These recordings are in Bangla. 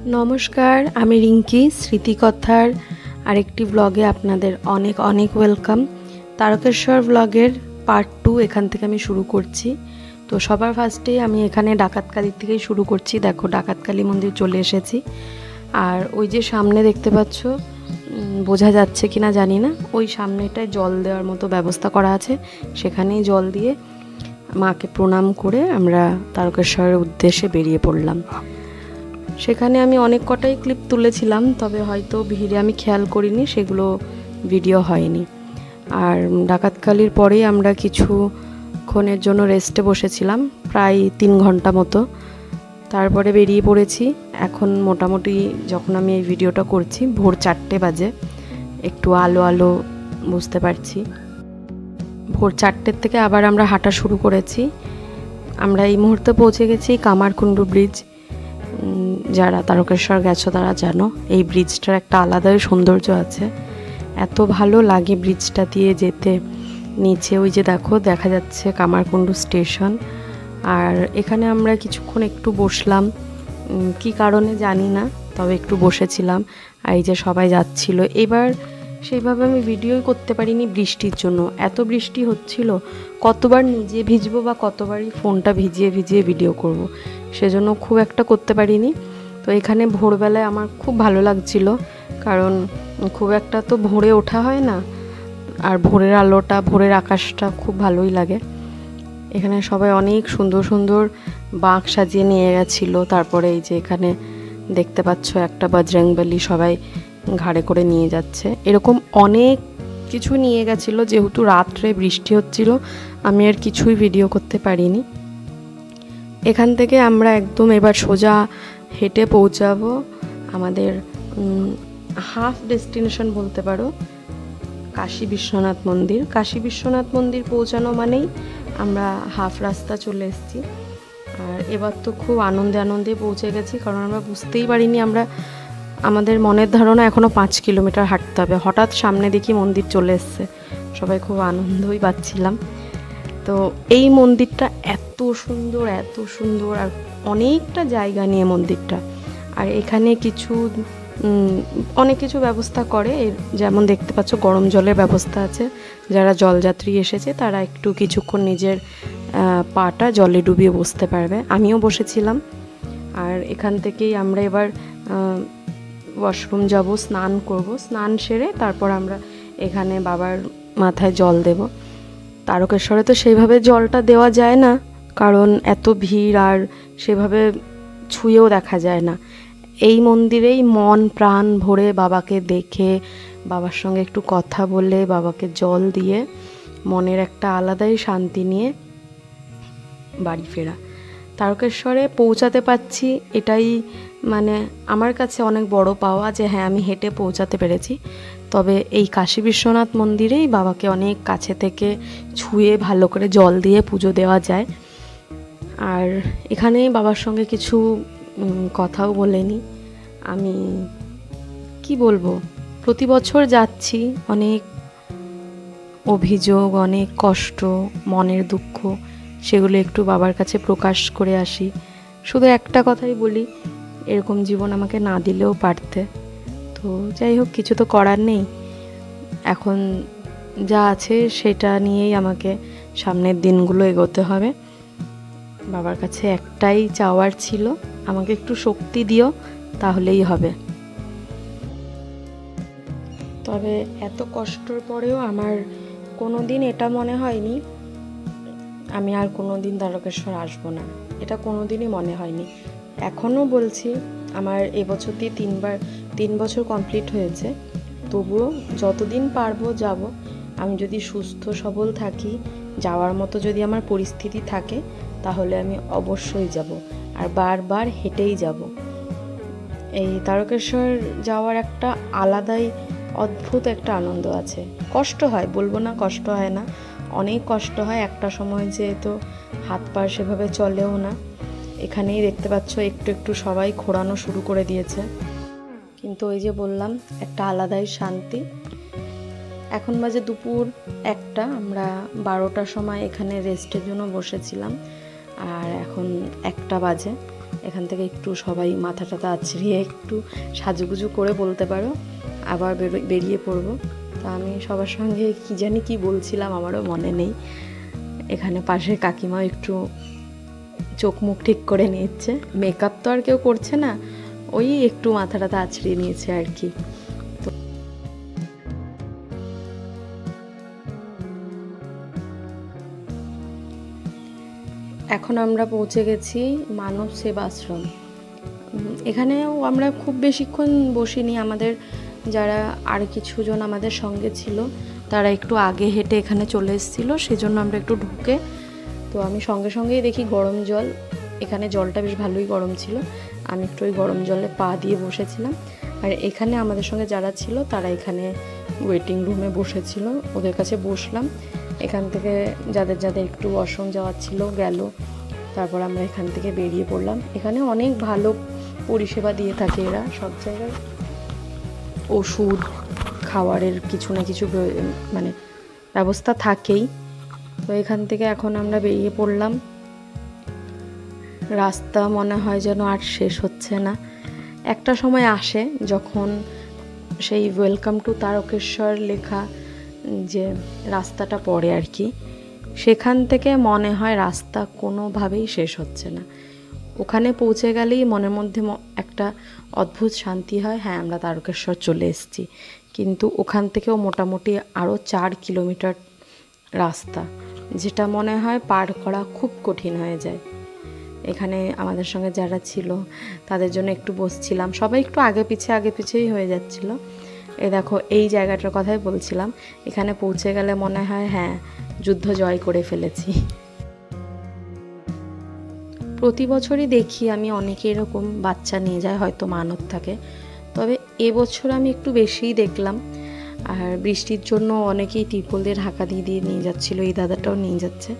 नमस्कार आमी रिंकी स्मृतिकथार आरेकटी ब्लगे आपनादेर अनेक अनेक वेलकाम। तारकेश्वर ब्लगेर पार्ट 2 एखान थेके आमी शुरू करछि। तो सबार फार्स्टे आमी एखाने डाकातकाली थेकेई शुरू करछि। देखो डाकातकाली मंदिर चले एसेछि और ओई जे सामने देखते पाच्छो बोझा जाच्छे किना जानि ना, ओई सामनेटाय जल देওয়ার मतो व्यवस्था करा आछे। सेखानेई जल दिए माके प्रणाम करे आमरा तारकेश्वरेर उद्देश्ये बेरिये पड़लाम। সেখানে আমি অনেক কটাই ক্লিপ তুলেছিলাম, তবে হয়তো ভিড়ে আমি খেয়াল করিনি, সেগুলো ভিডিও হয়নি। আর ডাকাতকালির পরেই আমরা কিছুক্ষণের জন্য রেস্টে বসেছিলাম, প্রায় 3 ঘন্টা মতো। তারপরে বেরিয়ে পড়েছি। এখন মোটামুটি যখন আমি এই ভিডিওটা করছি ভোর 4টে বাজে, একটু আলো আলো বুঝতে পারছি। ভোর 4টের থেকে আবার আমরা হাঁটা শুরু করেছি। আমরা এই মুহূর্তে পৌঁছে গেছি কামারকুণ্ডু ব্রিজ। যারা তারকেশ্বর গেছো তারা জানো এই ব্রিজটার একটা আলাদাই সৌন্দর্য আছে। এত ভালো লাগে ব্রিজটা দিয়ে যেতে। নিচে ওই যে দেখো দেখা যাচ্ছে কামারকুণ্ডু স্টেশন। আর এখানে আমরা কিছুক্ষণ একটু বসলাম, কি কারণে জানি না, তবে একটু বসেছিলাম। আর এই যে সবাই যাচ্ছিল। এবার সেইভাবে আমি ভিডিওই করতে পারিনি বৃষ্টির জন্য। এত বৃষ্টি হচ্ছিল, কতবার নিজে ভিজবো বা কতবারই ফোনটা ভিজিয়ে ভিজিয়ে ভিডিও করব, সেজন্য খুব একটা করতে পারিনি। তো এখানে ভোরবেলায় আমার খুব ভালো লাগছিল, কারণ খুব একটা তো ভোরে ওঠা হয় না, আর ভোরের আলোটা ভোরের আকাশটা খুব ভালোই লাগে। এখানে সবাই অনেক সুন্দর সুন্দর বাঁক সাজিয়ে নিয়ে গেছিলো। তারপরে এই যে এখানে দেখতে পাচ্ছ একটা বজরংবলী সবাই ঘাড়ে করে নিয়ে যাচ্ছে। এরকম অনেক কিছু নিয়ে গেছিলো। যেহেতু রাত্রে বৃষ্টি হচ্ছিল আমি আর কিছুই ভিডিও করতে পারিনি। এখান থেকে আমরা একদম এবার সোজা হেঁটে পৌঁছাবো আমাদের হাফ ডেস্টিনেশন বলতে পারো, কাশী বিশ্বনাথ মন্দির। কাশী বিশ্বনাথ মন্দির পৌঁছানো মানেই আমরা হাফ রাস্তা চলে এসেছি। আর এবার তো খুব আনন্দে আনন্দে পৌঁছে গেছি, কারণ আমরা বুঝতেই পারিনি আমাদের মনের ধারণা এখনও 5 কিলোমিটার হাঁটতে হবে। হঠাৎ সামনে দেখি মন্দির চলে এসছে, সবাই খুব আনন্দই পাচ্ছিলাম। তো এই মন্দিরটা এত সুন্দর আর অনেকটা জায়গা নিয়ে মন্দিরটা। আর এখানে অনেক কিছু ব্যবস্থা করে, যেমন দেখতে পাচ্ছ গরম জলের ব্যবস্থা আছে। যারা জলযাত্রী এসেছে তারা একটু কিছুক্ষণ নিজের পাটা জলে ডুবিয়ে বসতে পারবে। আমিও বসেছিলাম। আর এখান থেকেই আমরা এবার ওয়াশরুম যাব, স্নান করব। স্নান সেরে তারপর আমরা এখানে বাবার মাথায় জল দেব। তারকেশ্বরে তো সেইভাবে জলটা দেওয়া যায় না, কারণ এত ভিড় আর সেভাবে ছুঁয়েও দেখা যায় না। এই মন্দিরেই মন প্রাণ ভরে বাবাকে দেখে, বাবার সঙ্গে একটু কথা বলে, বাবাকে জল দিয়ে মনের একটা আলাদাই শান্তি নিয়ে বাড়ি ফেরা। তারকেশ্বরে পৌঁছাতে পারছি, এটাই মানে আমার কাছে অনেক বড় পাওয়া, যে হ্যাঁ আমি হেঁটে পৌঁছাতে পেরেছি। তবে এই কাশী বিশ্বনাথ মন্দিরেই বাবাকে অনেক কাছে থেকে ছুঁয়ে ভালো করে জল দিয়ে পুজো দেওয়া যায়। আর এখানেই বাবার সঙ্গে কিছু কথাও বলে নিই। আমি কি বলবো, প্রতি বছর যাচ্ছি, অনেক অভিযোগ, অনেক কষ্ট, মনের দুঃখ, সেগুলো একটু বাবার কাছে প্রকাশ করে আসি। শুধু একটা কথাই বলি, এরকম জীবন আমাকে না দিলেও পারতে। তো যাই হোক, কিছু তো করার নেই। এখন যা আছে সেটা নিয়েই আমাকে সামনের দিনগুলো এগোতে হবে। বাবার কাছে একটাই চাওয়ার ছিল, আমাকে একটু শক্তি দিও, তাহলেই হবে। তবে এত কষ্টর পরেও আমার কোনো দিন এটা মনে হয়নি আমি আর কোনো দিন তারকেশ্বর আসবো না। এটা কোনো দিনই মনে হয়নি। এখনও বলছি, আমার এবছর দিয়ে 3 বছর কমপ্লিট হয়েছে। তবুও যতদিন পারবো যাব। আমি যদি সুস্থ সবল থাকি, যাওয়ার মতো যদি আমার পরিস্থিতি থাকে, তাহলে আমি অবশ্যই যাব। আর বারবার হেঁটেই যাব। এই তারকেশ্বর যাওয়ার একটা আলাদাই অদ্ভুত একটা আনন্দ আছে। কষ্ট হয়, বলবো না কষ্ট হয় না, অনেক কষ্ট হয়। একটা সময় যেহেতু হাত পা সেভাবে চলেও না। এখানেই দেখতে পাচ্ছ একটু একটু সবাই ঘোরানো শুরু করে দিয়েছে, কিন্তু ওই যে বললাম একটা আলাদাই শান্তি। এখন বাজে দুপুর 1টা। আমরা 12টার সময় এখানে রেস্টের জন্য বসেছিলাম, আর এখন 1টা বাজে। এখান থেকে একটু সবাই মাথা টাথা আছড়িয়ে একটু সাজুগুজু করে বলতে পারো, আবার বেরিয়ে পড়বো। তো আমি সবার সঙ্গে কী জানি কি বলছিলাম, আমারও মনে নেই। এখানে পাশের কাকিমাও একটু চোখ মুখ ঠিক করে নিচ্ছে, মেকআপ তো আর কেউ করছে না, ওই একটু মাথা টাথা আছড়িয়ে নিয়েছে আর কি। তো এখন আমরা পৌঁছে গেছি মানব সেবাশ্রম। এখানেও আমরা খুব বেশিক্ষণ বসিনি, আমাদের যারা আর কিছুজন আমাদের সঙ্গে ছিল তারা একটু আগে হেঁটে এখানে চলে এসেছিলো, সেজন্য আমরা একটু ঢুকে, তো আমি সঙ্গে সঙ্গেই দেখি গরম জল, এখানে জলটা বেশ ভালোই গরম ছিল, আমি একটু ওই গরম জলে পা দিয়ে বসেছিলাম। আর এখানে আমাদের সঙ্গে যারা ছিল তারা এখানে ওয়েটিং রুমে বসেছিল, ওদের কাছে বসলাম। এখান থেকে যাদের যাদের একটু ওয়াশরুম যাওয়ার ছিল গেল, তারপর আমরা এখান থেকে বেরিয়ে পড়লাম। এখানে অনেক ভালো পরিষেবা দিয়ে থাকে এরা, সব জায়গায় ওষুধ খাওয়ারের কিছু না কিছু মানে ব্যবস্থা থাকেই। তো এখান থেকে এখন আমরা বেরিয়ে পড়লাম। রাস্তা মনে হয় যেন আর শেষ হচ্ছে না। একটা সময় আসে যখন সেই ওয়েলকাম টু তারকেশ্বর লেখা যে রাস্তাটা পড়ে আর কি, সেখান থেকে মনে হয় রাস্তা কোনোভাবেই শেষ হচ্ছে না। ওখানে পৌঁছে গেলেই মনের মধ্যে একটা অদ্ভুত শান্তি হয়, হ্যাঁ আমরা তারকেশ্বর চলে এসেছি। কিন্তু ওখান থেকেও মোটামুটি আরও 4 কিলোমিটার রাস্তা, যেটা মনে হয় পার করা খুব কঠিন হয়ে যায়। এখানে আমাদের সঙ্গে যারা ছিল তাদের জন্য একটু বসছিলাম, সবাই একটু আগে পিছেই হয়ে যাচ্ছিলো। দেখো এই জায়গাটার কথাই বলছিলাম, এখানে পৌঁছে গেলে মনে হয় হ্যাঁ যুদ্ধ জয় করে ফেলেছি। প্রতি বছরই দেখি আমি অনেকে এরকম বাচ্চা নিয়ে যায়, হয়তো মানত থাকে, তবে এবছর আমি একটু বেশিই দেখলাম। আর বৃষ্টির জন্য অনেকেই টিপল দিয়ে ঢাকা দিয়ে নিয়ে যাচ্ছিলো, এই দাদাটাও নিয়ে যাচ্ছে।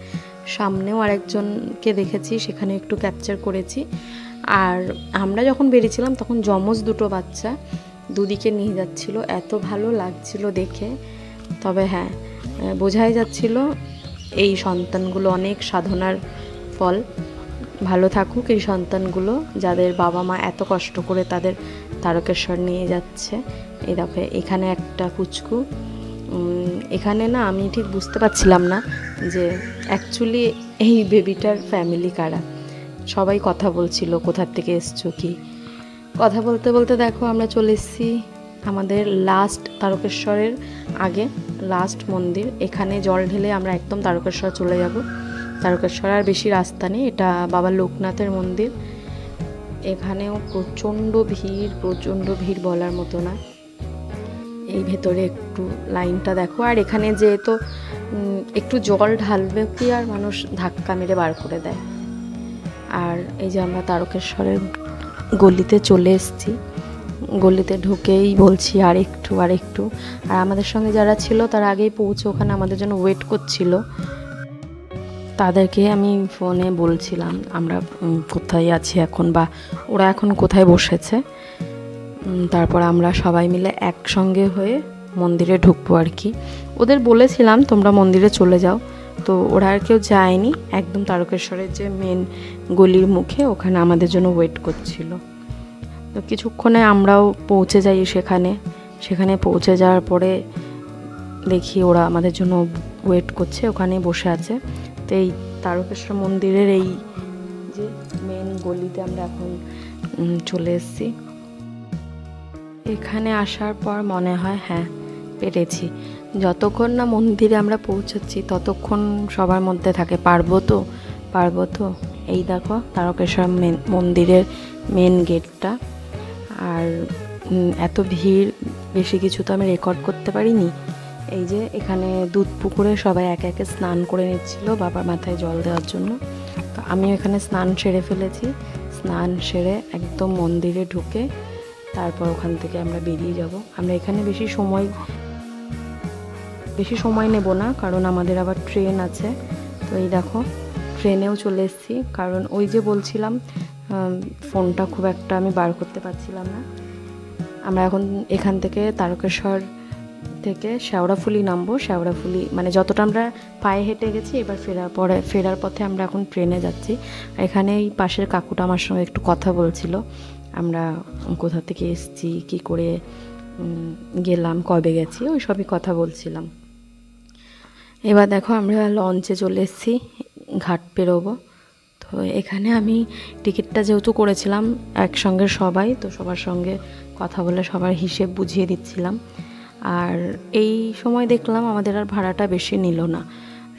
সামনেও আরেকজনকে দেখেছি, সেখানে একটু ক্যাপচার করেছি। আর আমরা যখন বেরিয়েছিলাম তখন যমজ দুটো বাচ্চা দুদিকে নিয়ে যাচ্ছিল, এত ভালো লাগছিল দেখে। তবে হ্যাঁ বোঝাই যাচ্ছিল এই সন্তানগুলো অনেক সাধনার ফল। ভালো থাকুক এই সন্তানগুলো, যাদের বাবা মা এত কষ্ট করে তাদের তারকেশ্বর নিয়ে যাচ্ছে। এই দেখো এখানে একটা পুচকু, এখানে না আমি ঠিক বুঝতে পারছিলাম না যে অ্যাকচুয়ালি এই বেবিটার ফ্যামিলি কারা। সবাই কথা বলছিল কোথার থেকে এসছো কি, কথা বলতে বলতে দেখো আমরা চলে এসেছি আমাদের লাস্ট তারকেশ্বরের আগে লাস্ট মন্দির। এখানে জল ঢেলে আমরা একদম তারকেশ্বর চলে যাব। তারকেশ্বর আর বেশি রাস্তা নেই, এটা বাবা লোকনাথের মন্দির। এখানেও প্রচণ্ড ভিড় বলার মতো না। এই ভেতরে একটু লাইনটা দেখো, আর এখানে যেহেতু একটু জল ঢালবে কি আর মানুষ ধাক্কা মেরে বার করে দেয়। আর এই যে আমরা তারকেশ্বরের গলিতে চলে এসেছি, গলিতে ঢুকেই বলছি আর একটু। আর আমাদের সঙ্গে যারা ছিল তারা আগেই পৌঁছে ওখানে আমাদের জন্য ওয়েট করছিল। তাদেরকে আমি ফোনে বলছিলাম আমরা কোথায় আছি এখন, বা ওরা এখন কোথায় বসেছে। তারপর আমরা সবাই মিলে একসঙ্গে হয়ে মন্দিরে ঢুকবো আর কি। ওদের বলেছিলাম তোমরা মন্দিরে চলে যাও, তো ওরা আর কেউ যায়নি, একদম তারকেশ্বরের যে মেন গলির মুখে ওখানে আমাদের জন্য ওয়েট করছিল। তো কিছুক্ষণে আমরাও পৌঁছে যাই সেখানে পৌঁছে যাওয়ার পরে দেখি ওরা আমাদের জন্য ওয়েট করছে, ওখানে বসে আছে। তো এই তারকেশ্বর মন্দিরের এই যে মেন গলিতে আমরা এখন চলে এসেছি। এখানে আসার পর মনে হয় হ্যাঁ পেরেছি। যতক্ষণ না মন্দিরে আমরা পৌঁছাচ্ছি ততক্ষণ সবার মধ্যে থাকে পারবো তো। এই দেখো তারকেশ্বর মন্দিরের মেন গেটটা। আর এত ভিড়, বেশি কিছু তো আমি রেকর্ড করতে পারিনি। এই যে এখানে দুধ পুকুরে সবাই একে একে স্নান করে নিচ্ছিল বাবার মাথায় জল দেওয়ার জন্য। তো আমিও এখানে স্নান সেরে ফেলেছি। স্নান সেরে একদম মন্দিরে ঢুকে তারপর ওখান থেকে আমরা বেরিয়ে যাব। আমরা এখানে বেশি সময় নেব না, কারণ আমাদের আবার ট্রেন আছে। তো এই দেখো ট্রেনেও চলে এসেছি, কারণ ওই যে বলছিলাম ফোনটা খুব একটা আমি বার করতে পারছিলাম না। আমরা এখন এখান থেকে তারকেশ্বর থেকে শেওড়াফুলি নামবো। শেওড়াফুলি মানে যতটা আমরা পায়ে হেঁটে গেছি, এবার ফেরার পথে আমরা এখন ট্রেনে যাচ্ছি। এখানে এই পাশের কাকুটা আমার সঙ্গে একটু কথা বলছিল, আমরা কোথা থেকে এসেছি, কী করে গেলাম, কবে গেছি, ওই সবই কথা বলছিলাম। এবার দেখো আমরা লঞ্চে চলে এসেছি, ঘাট পেরোবো। তো এখানে আমি টিকিটটা যেহেতু করেছিলাম একসঙ্গে সবাই, তো সবার সঙ্গে কথা বলে সবার হিসেব বুঝিয়ে দিচ্ছিলাম। আর এই সময় দেখলাম আমাদের আর ভাড়াটা বেশি নিল না,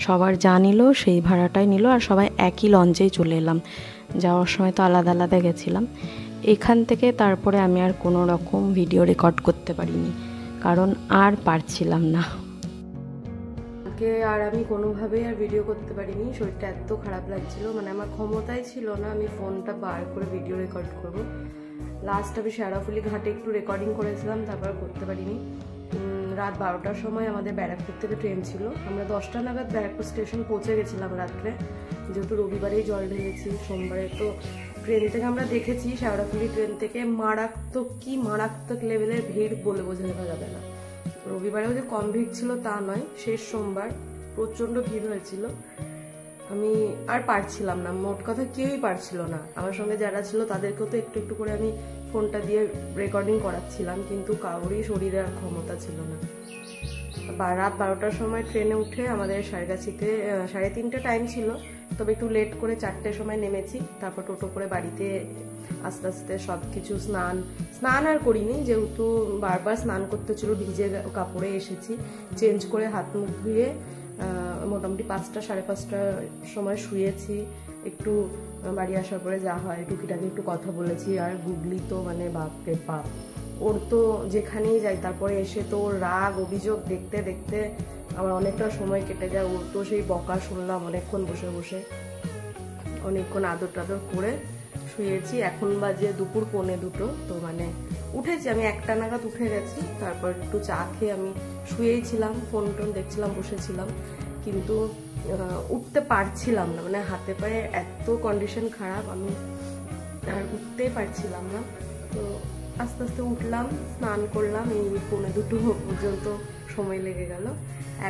সবার যা নিল সেই ভাড়াটাই নিল, আর সবাই একই লঞ্চেই চলে এলাম। যাওয়ার সময় তো আলাদা আলাদা গেছিলাম। এখান থেকে তারপরে আমি আর কোনো রকম ভিডিও রেকর্ড করতে পারিনি, কারণ আর পারছিলাম না। আর আমি কোনোভাবেই আর ভিডিও করতে পারিনি, শরীরটা এত খারাপ লাগছিল, মানে আমার ক্ষমতাই ছিল না আমি ফোনটা বার করে ভিডিও রেকর্ড করব। লাস্ট আমি শেওড়াফুলি ঘাটে একটু রেকর্ডিং করেছিলাম, তারপর করতে পারিনি। রাত 12টার সময় আমাদের ব্যারাকপুর থেকে ট্রেন ছিল, আমরা 10টা নাগাদ ব্যারাকপুর স্টেশন পৌঁছে গেছিলাম রাত্রে, যেহেতু রবিবারেই জল ঢেলেছি, সোমবারে তো ট্রেন থেকে আমরা দেখেছি শেওড়াফুলি ট্রেন থেকে মারাত্মক লেভেলের ভিড় বলে বোঝানো যাবে না। রবিবারেও যে কম ভিড় ছিল তা নয়, শেষ সোমবার প্রচণ্ড ভিড় হয়েছিল। আমি আর পারছিলাম না, মোট কথা কেউই পারছিল না। আমার সঙ্গে যারা ছিল তাদেরকেও তো একটু একটু করে আমি ফোনটা দিয়ে রেকর্ডিং করাচ্ছিলাম, কিন্তু কারোরই শরীরে আর ক্ষমতা ছিল না। রাত 12টার সময় ট্রেনে উঠে আমাদের সারগাছিতে 3:30 টাইম ছিল, তবে একটু লেট করে 4টের সময় নেমেছি। তারপর টোটো করে বাড়িতে আস্তে আস্তে সব কিছু স্নান আর করিনি, যেহেতু বারবার স্নান করতে ছিল, ভিজে কাপড়ে এসেছি। চেঞ্জ করে হাত মুখ ধুয়ে মোটামুটি 5টা 5:30টার সময় শুয়েছি। একটু বাড়ি আসার পরে যা হয় টুকিটাকি একটু কথা বলেছি। আর গুগলি তো মানে বাপরে বাপ, ওর তো যেখানেই যাই তারপরে এসে তো ওর রাগ অভিযোগ দেখতে দেখতে আমার অনেকটা সময় কেটে যায়। ওর তো সেই বকা শুনলাম অনেকক্ষণ বসে বসে, অনেকক্ষণ আদর টাদর করে শুয়েছি। এখন বাজে দুপুর 1:45, তো মানে উঠেছি আমি 1টা নাগাদ উঠে গেছি। তারপর একটু চা খেয়ে আমি শুয়েই ছিলাম, ফোন টোন দেখছিলাম, বসেছিলাম, কিন্তু উঠতে পারছিলাম না, মানে হাতে পায়ে এত কন্ডিশন খারাপ, আমি আর উঠতেই পারছিলাম না। তো আস্তে আস্তে উঠলাম, স্নান করলাম, এই 1:45 পর্যন্ত সময় লেগে গেল।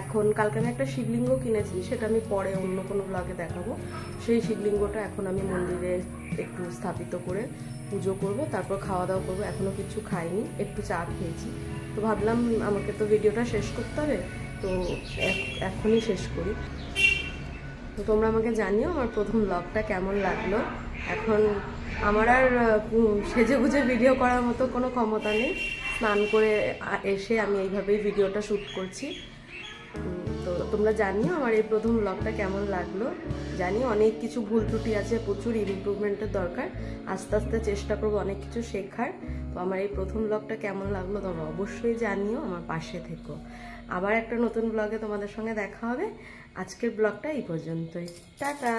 এখন কালকে আমি একটা শিবলিঙ্গ কিনেছি, সেটা আমি পরে অন্য কোনো ব্লগে দেখাবো। সেই শিবলিঙ্গটা এখন আমি মন্দিরে একটু স্থাপিত করে পুজো করব, তারপর খাওয়া দাওয়া করবো। এখনো কিছু খাইনি, একটু চা খেয়েছি। তো ভাবলাম আমাকে তো ভিডিওটা শেষ করতে হবে, তো এখনই শেষ করি। তো তোমরা আমাকে জানিও আমার প্রথম ব্লগটা কেমন লাগলো। এখন আমার আর সেজে গুজে ভিডিও করার মতো কোনো ক্ষমতা নেই, স্নান করে এসে আমি এইভাবেই ভিডিওটা শ্যুট করছি। তো তোমরা জানিও আমার এই প্রথম ব্লগটা কেমন লাগলো। জানি অনেক কিছু ভুল ত্রুটি আছে, প্রচুর ইমপ্রুভমেন্টের দরকার, আস্তে আস্তে চেষ্টা করবো অনেক কিছু শেখার। তো আমার এই প্রথম ব্লগটা কেমন লাগলো তোমরা অবশ্যই জানিও, আমার পাশে থেকো। আবার একটা নতুন ব্লগে তোমাদের সঙ্গে দেখা হবে। আজকের ব্লগটা এই পর্যন্তই, টাটা।